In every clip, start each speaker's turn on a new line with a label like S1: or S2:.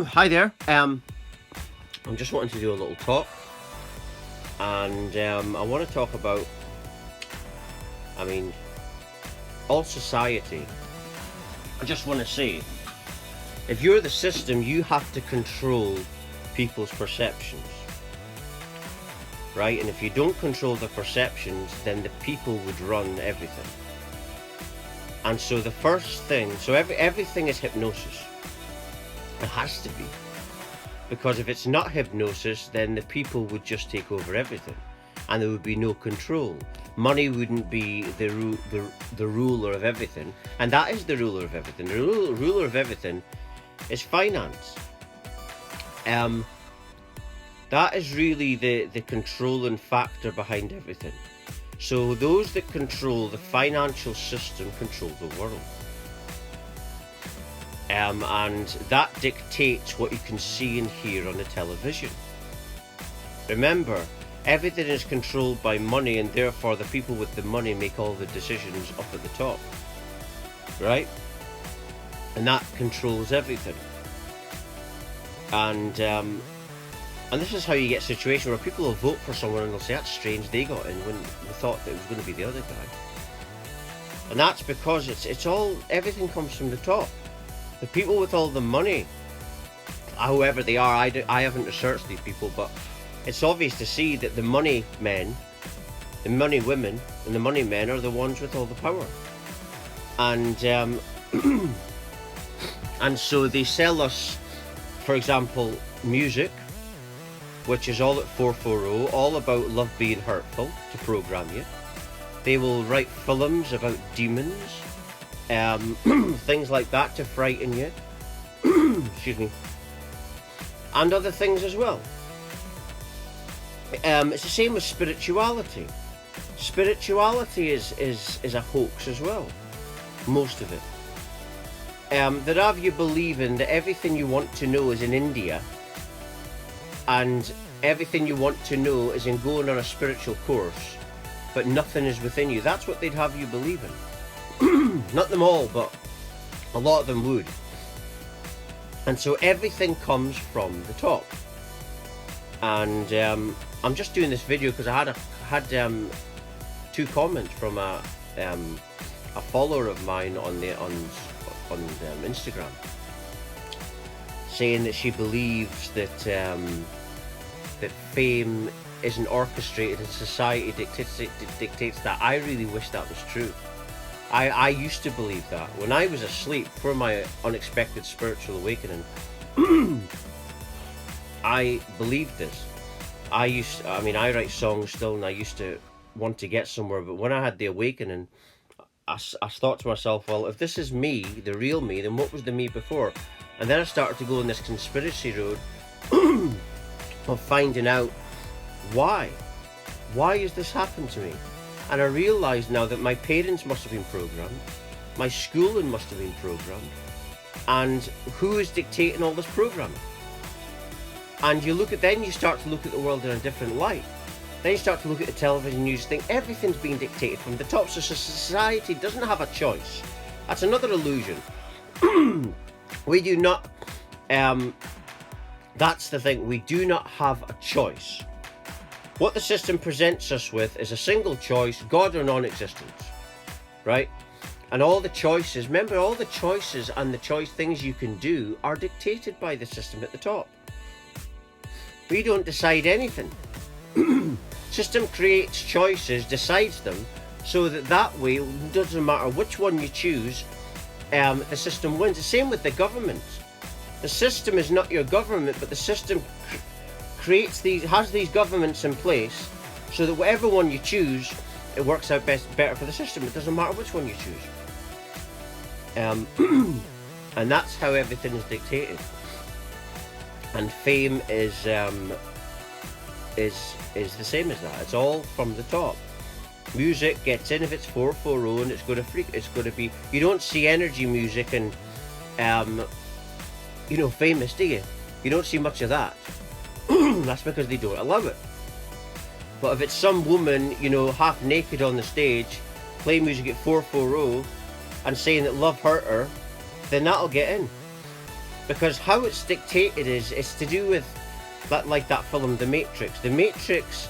S1: Hi there. I'm just wanting to do a little talk, and I want to talk about, I mean, all society. I just want to say, if you're the system, you have to control people's perceptions, right? And if you don't control the perceptions, then the people would run everything. And so the first thing, so everything is hypnosis. It has to be. Because if it's not hypnosis, then the people would just take over everything, and there would be no control. Money wouldn't be the ruler of everything, and that is the ruler of everything. The ruler of everything is finance. That is really the controlling factor behind everything. So those that control the financial system control the world. And that dictates what you can see and hear on the television. Remember, everything is controlled by money, and therefore the people with the money make all the decisions up at the top, right? And that controls everything. And this is how you get a situation where people will vote for someone and they'll say, that's strange, they got in when we thought that it was going to be the other guy. And that's because it's all, everything comes from the top. The people with all the money, however they are, I haven't researched these people, but it's obvious to see that the money men, the money women, and the money men are the ones with all the power. And and so they sell us, for example, music, which is all at 440, all about love being hurtful to program you. They will write films about demons, things like that to frighten you, excuse me, and other things as well. It's the same with spirituality. Spirituality is a hoax as well, most of it. That have you believing that everything you want to know is in India, and everything you want to know is in going on a spiritual course, but nothing is within you. That's what they'd have you believing. Not them all, but a lot of them would. And so everything comes from the top. And I'm just doing this video because I had two comments from a follower of mine on Instagram, saying that she believes that that fame isn't orchestrated and society dictates that. I really wish that was true. I used to believe that. When I was asleep for my unexpected spiritual awakening, I believed this. I write songs still, and I used to want to get somewhere, but when I had the awakening, I thought to myself, well, if this is me, the real me, then what was the me before? And then I started to go on this conspiracy road of finding out why has this happened to me? And I realised now that my parents must have been programmed, my schooling must have been programmed, and who is dictating all this programming? And then you start to look at the world in a different light. Then you start to look at the television news and think everything's being dictated from the top, so society doesn't have a choice. That's another illusion. We do not, that's the thing, we do not have a choice. What the system presents us with is a single choice, God or non-existence, right? And all the choices, remember, all the choices and the things you can do are dictated by the system at the top. We don't decide anything. System creates choices, decides them, so that way, it doesn't matter which one you choose, the system wins. The same with the government. The system is not your government, but the system has these governments in place so that whatever one you choose, it works out better for the system. It doesn't matter which one you choose. And that's how everything is dictated. And fame is the same as that. It's all from the top. Music gets in if it's 440 and it's going to be. You don't see energy music and famous, do you? You don't see much of that. That's because they don't allow it. But if it's some woman, half naked on the stage, playing music at 440 and saying that love hurt her, then that'll get in. Because how it's dictated is, it's to do with that, like that film The Matrix. The Matrix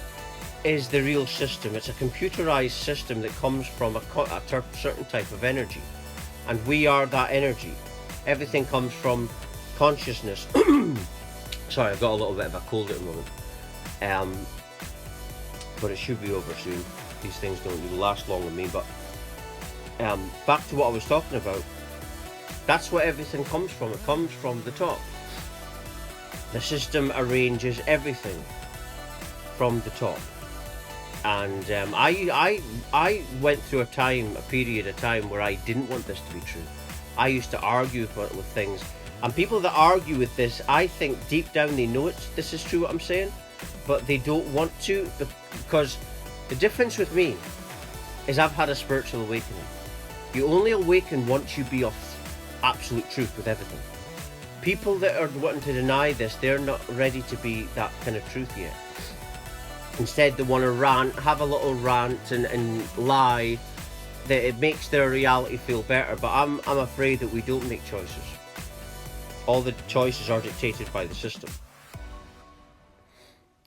S1: is the real system. It's a computerized system that comes from a certain type of energy, and we are that energy. Everything comes from consciousness. Sorry, I've got a little bit of a cold at the moment, but it should be over soon. These things don't last long with me. But back to what I was talking about. That's what everything comes from. It comes from the top. The system arranges everything from the top. And I went through a period of time where I didn't want this to be true. I used to argue with things, and people that argue with this, I think deep down they know this is true what I'm saying, but they don't want to, because the difference with me is I've had a spiritual awakening. You only awaken once you be of absolute truth with everything. People that are wanting to deny this, they're not ready to be that kind of truth yet. Instead, they want to rant, have a little rant and lie, that it makes their reality feel better. But I'm afraid that we don't make choices. All the choices are dictated by the system.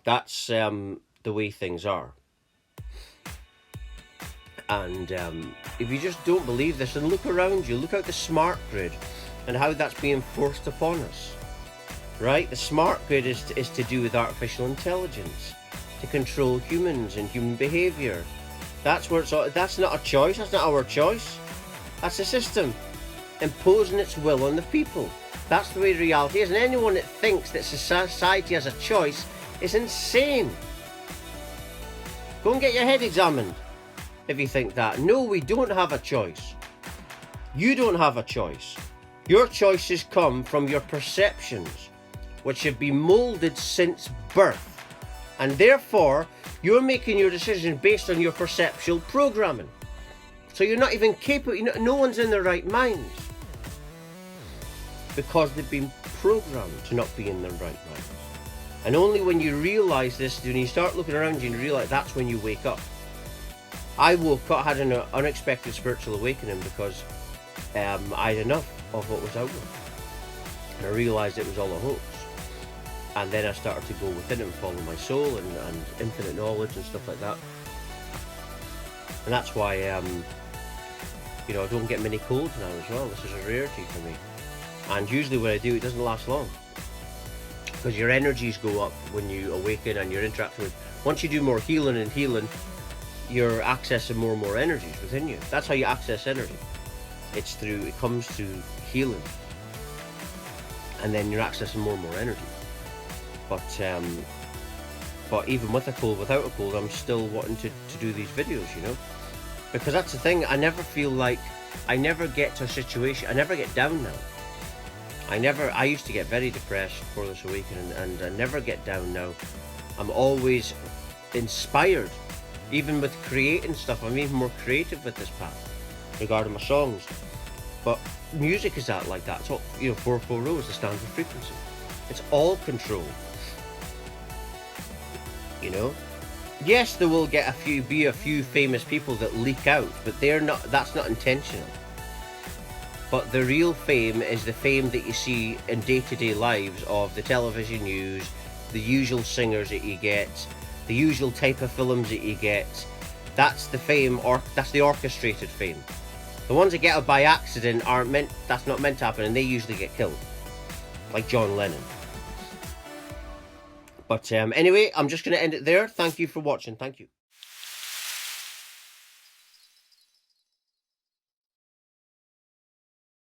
S1: That's the way things are. And if you just don't believe this, then look around you. Look at the smart grid and how that's being forced upon us. Right? The smart grid is to do with artificial intelligence, to control humans and human behavior. That's where that's not a choice. That's not our choice. That's a system imposing its will on the people. That's the way reality is. And anyone that thinks that society has a choice is insane. Go and get your head examined if you think that. No, we don't have a choice. You don't have a choice. Your choices come from your perceptions, which have been molded since birth. And therefore, you're making your decision based on your perceptual programming. So you're not even capable, no one's in their right minds, because they've been programmed to not be in their right minds. And only when you realise this, when you start looking around you and realise, that's when you wake up. I woke up, had an unexpected spiritual awakening because I had enough of what was out there. And I realised it was all a hoax. And then I started to go within it and follow my soul and infinite knowledge and stuff like that. And that's why, I don't get many colds now as well. This is a rarity for me. And usually when I do, it doesn't last long. Because your energies go up when you awaken and you're interacting with... Once you do more healing, you're accessing more and more energies within you. That's how you access energy. It comes through healing. And then you're accessing more and more energy. But even with a cold, without a cold, I'm still wanting to do these videos, because that's the thing. I never feel like, I never get to a situation, I never get down now. I used to get very depressed before this awakening, and I never get down now. I'm always inspired, even with creating stuff. I'm even more creative with this path regarding my songs. But music is like that. It's all, 440 is the standard frequency. It's all controlled. Yes, there will be a few famous people that leak out, but that's not intentional. But the real fame is the fame that you see in day-to-day lives of the television news, the usual singers that you get, the usual type of films that you get. That's the fame, or that's the orchestrated fame. The ones that get out by accident that's not meant to happen, and they usually get killed, like John Lennon. But anyway, I'm just going to end it there. Thank you for watching. Thank you.